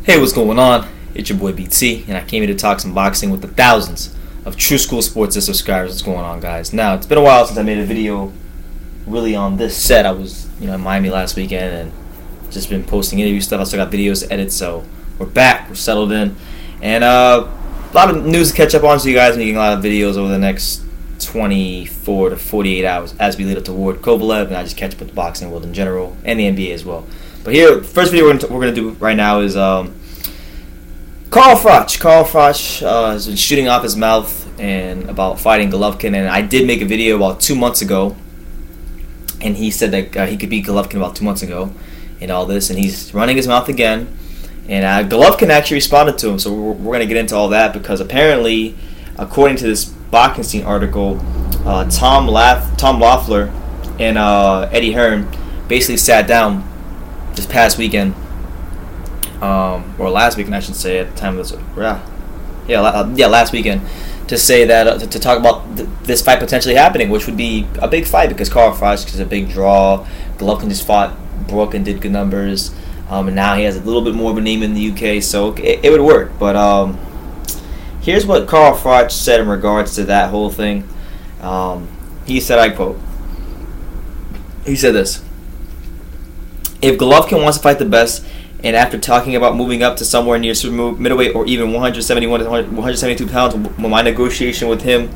Hey, what's going on? It's your boy BT, and I came here to talk some boxing with the thousands of True School Sports subscribers. What's going on, guys? Now, it's been a while since I made a video really on this set. I was, in Miami last weekend and just been posting interview stuff. I still got videos to edit, so we're back. We're settled in. And a lot of news to catch up on, so you guys are making a lot of videos over the next 24 to 48 hours as we lead up to Ward Kovalev, and I just catch up with the boxing world in general and the NBA as well. But here, first video we're going to do right now is Carl Froch. Carl Froch has been shooting off his mouth and about fighting Golovkin, and I did make a video about 2 months ago, and he said that he could beat Golovkin about 2 months ago and all this, and he's running his mouth again. And Golovkin actually responded to him, so we're going to get into all that because apparently, according to this Boxing Scene article, Tom Loeffler and Eddie Hearn basically sat down this past weekend, or last weekend I should say, at the time of this, last weekend, to say that to talk about this fight potentially happening, which would be a big fight because Carl Froch is a big draw. Golovkin just fought Brook and did good numbers, and now he has a little bit more of a name in the UK, so it would work. But here's what Carl Froch said in regards to that whole thing. He said, I quote, he said this: "If Golovkin wants to fight the best, and after talking about moving up to somewhere near super middleweight or even 171 to 172 pounds, when my negotiations with him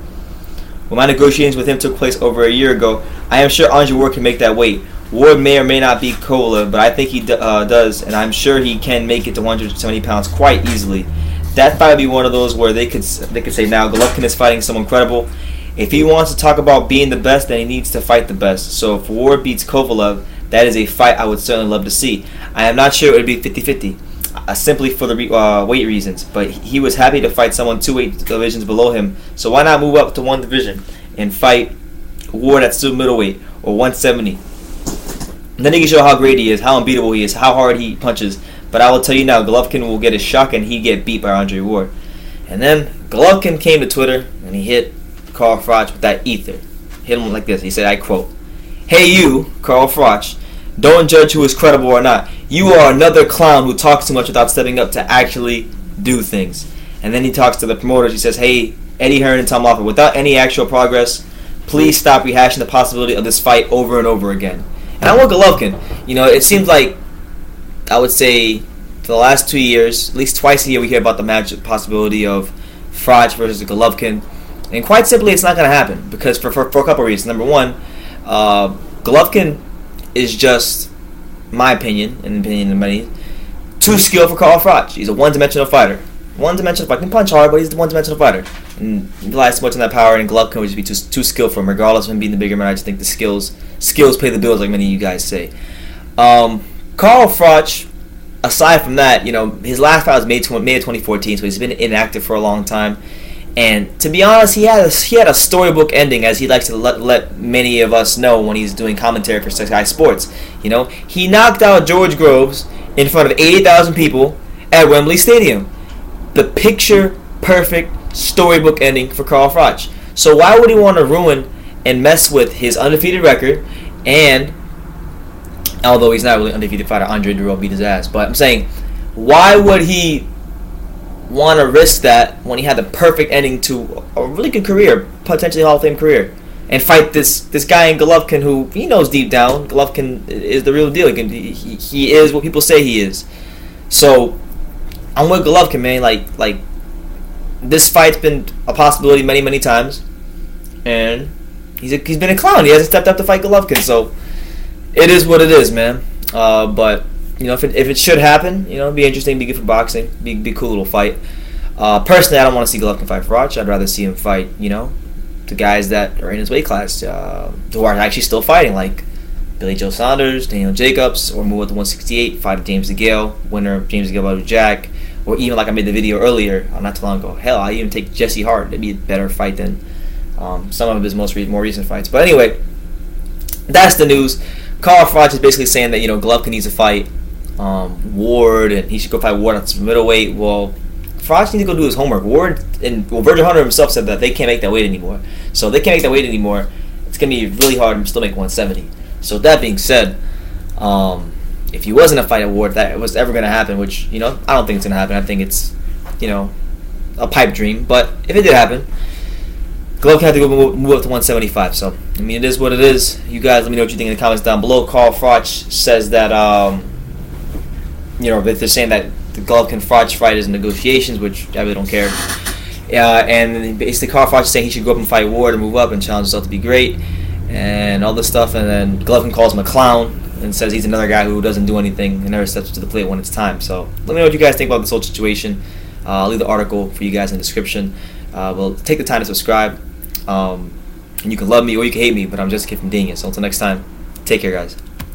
took place over a year ago, I am sure Andre Ward can make that weight. Ward may or may not be Kovalev, but I think he does, and I'm sure he can make it to 170 pounds quite easily. That fight would be one of those where they could say, now Golovkin is fighting someone credible. If he wants to talk about being the best, then he needs to fight the best. So if Ward beats Kovalev, that is a fight I would certainly love to see. I am not sure it would be 50-50, simply for the weight reasons, but he was happy to fight someone 2 weight divisions below him, so why not move up to one division and fight Ward at super middleweight or 170. And then he can show how great he is, how unbeatable he is, how hard he punches. But I will tell you now, Golovkin will get a shock and he'd get beat by Andre Ward." And then Golovkin came to Twitter and he hit Carl Froch with that ether. Hit him like this. He said, I quote, "Hey you, Carl Froch, don't judge who is credible or not. You are another clown who talks too much without stepping up to actually do things." And then he talks to the promoters. He says, "Hey, Eddie Hearn and Tom Loeffler, without any actual progress, please stop rehashing the possibility of this fight over and over again." And I want Golovkin. It seems like, I would say, for the last 2 years, at least twice a year, we hear about the match possibility of Froch versus Golovkin. And quite simply, it's not going to happen because for a couple of reasons. Number one, Golovkin is just, my opinion, and the opinion of many, too skilled for Carl Froch. He's a one-dimensional fighter. One-dimensional fighter. He can punch hard, but he's a one-dimensional fighter. And he relies too much on that power, and Golovkin would just be too skilled for him. Regardless of him being the bigger man, I just think the skills pay the bills, like many of you guys say. Carl Froch, aside from that, his last fight was May of 2014, so he's been inactive for a long time. And to be honest, he had a storybook ending, as he likes to let many of us know when he's doing commentary for Sky Sports. He knocked out George Groves in front of 80,000 people at Wembley Stadium. The picture-perfect storybook ending for Carl Froch. So why would he want to ruin and mess with his undefeated record? And although he's not really an undefeated fighter, Andre Durrell beat his ass. But I'm saying, why would he want to risk that when he had the perfect ending to a really good career, potentially Hall of Fame career, and fight this guy in Golovkin, who he knows deep down Golovkin is the real deal. He is what people say he is. So I'm with Golovkin, man. Like this fight's been a possibility many times, and he's been a clown. He hasn't stepped up to fight Golovkin, so it is what it is, man. But if it should happen, it'd be interesting, be good for boxing, be a cool little fight. Personally, I don't want to see Golovkin fight Froch. I'd rather see him fight, the guys that are in his weight class, who are actually still fighting, like Billy Joe Saunders, Daniel Jacobs, or move up to 168, fight James DeGale, winner of James DeGale Jack, or even like I made the video earlier, not too long ago. Hell, I even take Jesse Hart. It'd be a better fight than some of his more recent fights. But anyway, that's the news. Carl Froch is basically saying that Golovkin needs to fight Ward, and he should go fight Ward at middleweight. Well, Froch needs to go do his homework. Ward and Virgil Hunter himself said that they can't make that weight anymore. So if they can't make that weight anymore, it's gonna be really hard to still make 170. So with that being said, if he was in a fight at Ward, that was ever going to happen, which, I don't think it's going to happen. I think it's, a pipe dream. But if it did happen, Golovkin had to go move up to 175. So, it is what it is. You guys let me know what you think in the comments down below. Carl Froch says that, they're saying that the Golovkin-Froch fight is in negotiations, which I really don't care. And basically Carl Froch is saying he should go up and fight Ward and move up and challenge himself to be great and all this stuff. And then Golovkin calls him a clown and says he's another guy who doesn't do anything and never steps to the plate when it's time. So let me know what you guys think about this whole situation. I'll leave the article for you guys in the description. Well, take the time to subscribe. And you can love me or you can hate me, but I'm just a kid from Dania. So until next time, take care, guys.